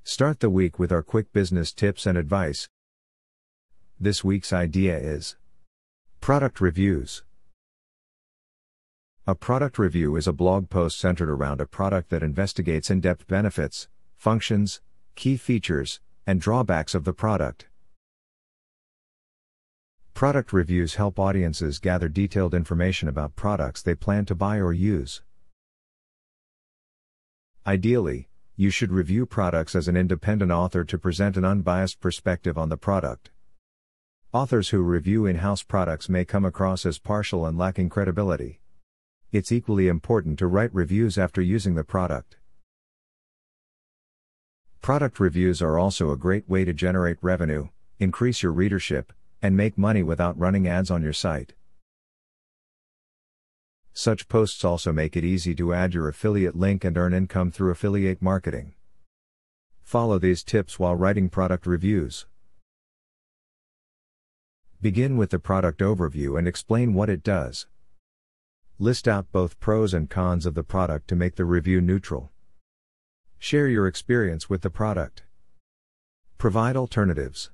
Start the week with our quick business tips and advice. This week's idea is product reviews. A product review is a blog post centered around a product that investigates in-depth benefits, functions, key features, and drawbacks of the product. Product reviews help audiences gather detailed information about products they plan to buy or use. Ideally, you should review products as an independent author to present an unbiased perspective on the product. Authors who review in-house products may come across as partial and lacking credibility. It's equally important to write reviews after using the product. Product reviews are also a great way to generate revenue, increase your readership, and make money without running ads on your site. Such posts also make it easy to add your affiliate link and earn income through affiliate marketing. Follow these tips while writing product reviews. Begin with the product overview and explain what it does. List out both pros and cons of the product to make the review neutral. Share your experience with the product. Provide alternatives.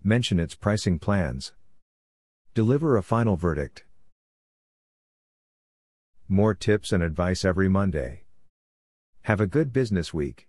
Mention its pricing plans. Deliver a final verdict. More tips and advice every Monday. Have a good business week.